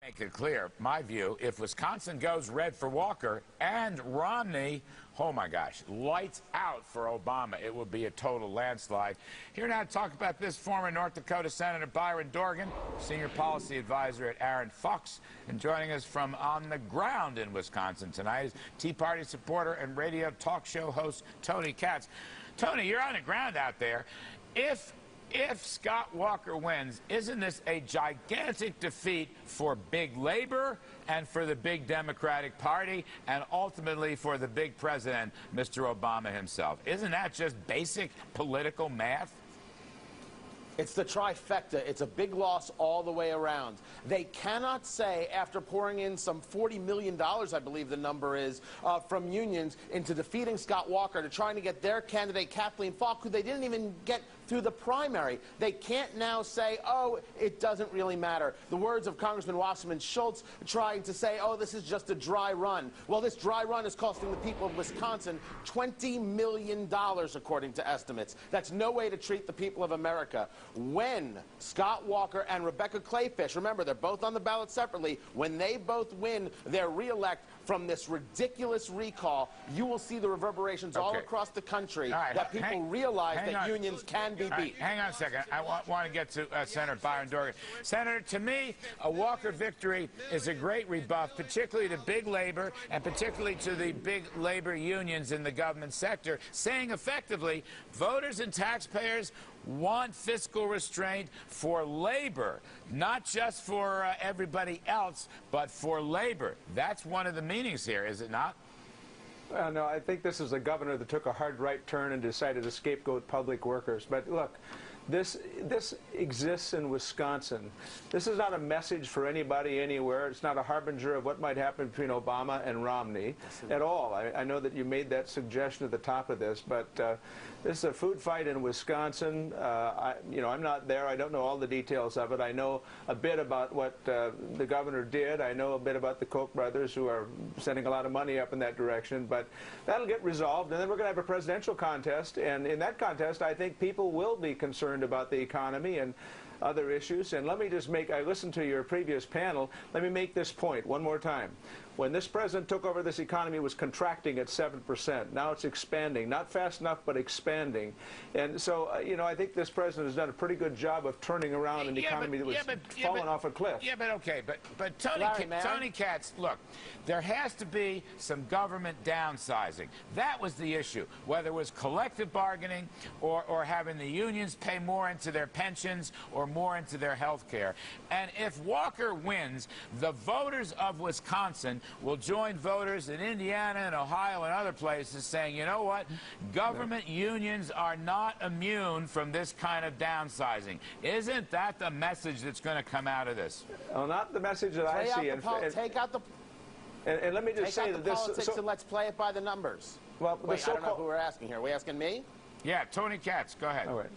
Make it clear, my view, if Wisconsin goes red for Walker and Romney, oh my gosh, lights out for Obama. It will be a total landslide. Here now to talk about this, former North Dakota Senator Byron Dorgan, senior policy advisor at Aaron Fox, and joining us from on the ground in Wisconsin tonight is Tea Party supporter and radio talk show host Tony Katz. Tony, you're on the ground out there. If Scott Walker wins, isn't this a gigantic defeat for big labor and for the big Democratic Party and ultimately for the big president, Mr. Obama himself? Isn't that just basic political math? It's the trifecta. It's a big loss all the way around. They cannot say, after pouring in some $40 million, I believe the number is, from unions into defeating Scott Walker, to trying to get their candidate, Kathleen Falk, who they didn't even get through the primary. They can't now say, oh, it doesn't really matter. The words of Congressman Wasserman Schultz trying to say, oh, this is just a dry run. Well, this dry run is costing the people of Wisconsin $20 million, according to estimates. That's no way to treat the people of America. When Scott Walker and Rebecca Clayfish, remember, they're both on the ballot separately, when they both win their reelect from this ridiculous recall, you will see the reverberations all across the country that people realize that unions can be beat. Hang on a second. I want to get to Senator Byron Dorgan. Senator, to me, a Walker victory is a great rebuff, particularly to big labor and particularly to the big labor unions in the government sector, saying effectively voters and taxpayers want fiscal restraint for labor, not just for everybody else, but for labor. That's one of the meanings here, is it not? No, I think this is a governor that took a hard right turn and decided to scapegoat public workers. But look, this exists in Wisconsin. This is not a message for anybody anywhere. It's not a harbinger of what might happen between Obama and Romney at all. I know that you made that suggestion at the top of this, but this is a food fight in Wisconsin. I'm not there. I don't know all the details of it. I know a bit about what the governor did. I know a bit about the Koch brothers, who are sending a lot of money up in that direction. But that'll get resolved, and then we're going to have a presidential contest. And in that contest, I think people will be concerned about the economy and other issues. And let me just I listened to your previous panel. Let me make this point one more time. When this president took over, this economy was contracting at 7%. Now it's expanding, not fast enough, but expanding. And so, I think this president has done a pretty good job of turning around an economy that was falling off a cliff. Yeah, but okay, but Tony Katz, look, there has to be some government downsizing. That was the issue, whether it was collective bargaining or having the unions pay more into their pensions or more into their health care. And if Walker wins, the voters of Wisconsin will join voters in Indiana and Ohio and other places saying, you know what, government unions are not immune from this kind of downsizing. Isn't that the message that's going to come out of this? Well, not the message that I see. Take out the and let me just say that politics and let's play it by the numbers. Well, wait, I don't know who we're asking here. Are we asking me? Yeah, Tony Katz, go ahead. All right.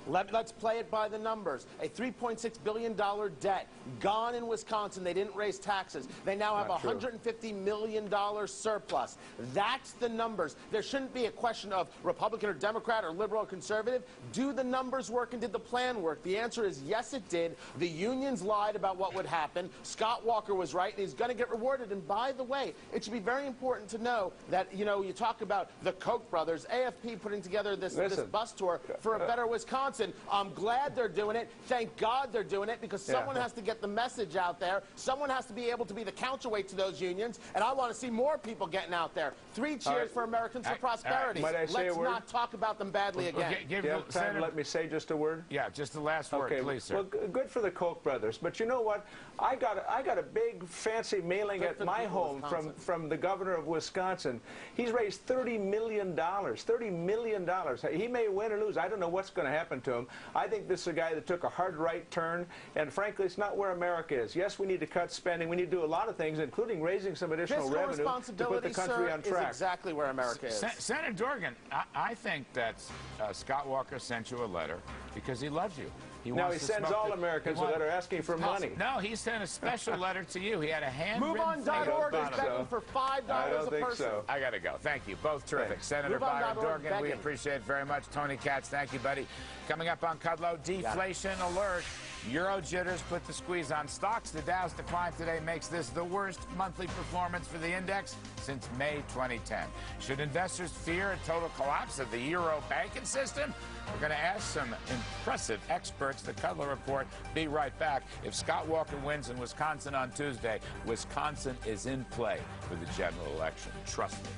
Let's play it by the numbers. A $3.6 billion debt gone in Wisconsin. They didn't raise taxes. They now have a $150 million surplus. That's the numbers. There shouldn't be a question of Republican or Democrat or liberal or conservative. Do the numbers work and did the plan work? The answer is yes, it did. The unions lied about what would happen. Scott Walker was right, and he's going to get rewarded. And by the way, it should be very important to know that, you talk about the Koch brothers, AFP putting together this bus tour for a better Wisconsin. I'm glad they're doing it. Thank God they're doing it, because someone has to get the message out there. Someone has to be able to be the counterweight to those unions, and I want to see more people getting out there. 3 cheers for Americans for prosperity. Let's not talk about them badly again. Let me say just a word? Yeah, just the last word, please, sir. Well, good for the Koch brothers. But you know what? I got a big, fancy mailing at my home from the governor of Wisconsin. He's raised $30 million. $30 million. He may win or lose. I don't know what's going to happen to him. I think this is a guy that took a hard right turn, and frankly, it's not where America is. Yes, we need to cut spending. We need to do a lot of things, including raising some additional revenue to put the country on track. Is exactly where America is. Senator Dorgan, I think that Scott Walker sent you a letter because he loves you. Now he sends all Americans a letter asking for money. No, he sent a special letter to you. He had a handwritten thing. MoveOn.org is begging for $5 a person. So. I got to go. Thank you. Both terrific. Thanks. Senator Byron Dorgan, we begging. appreciate it very much. Tony Katz, thank you, buddy. Coming up on Kudlow, deflation alert. Euro jitters put the squeeze on stocks. The Dow's decline today makes this the worst monthly performance for the index since May 2010. Should investors fear a total collapse of the euro banking system? We're going to ask some impressive experts. The Kudlow Report. Be right back. If Scott Walker wins in Wisconsin on Tuesday, Wisconsin is in play for the general election. Trust me.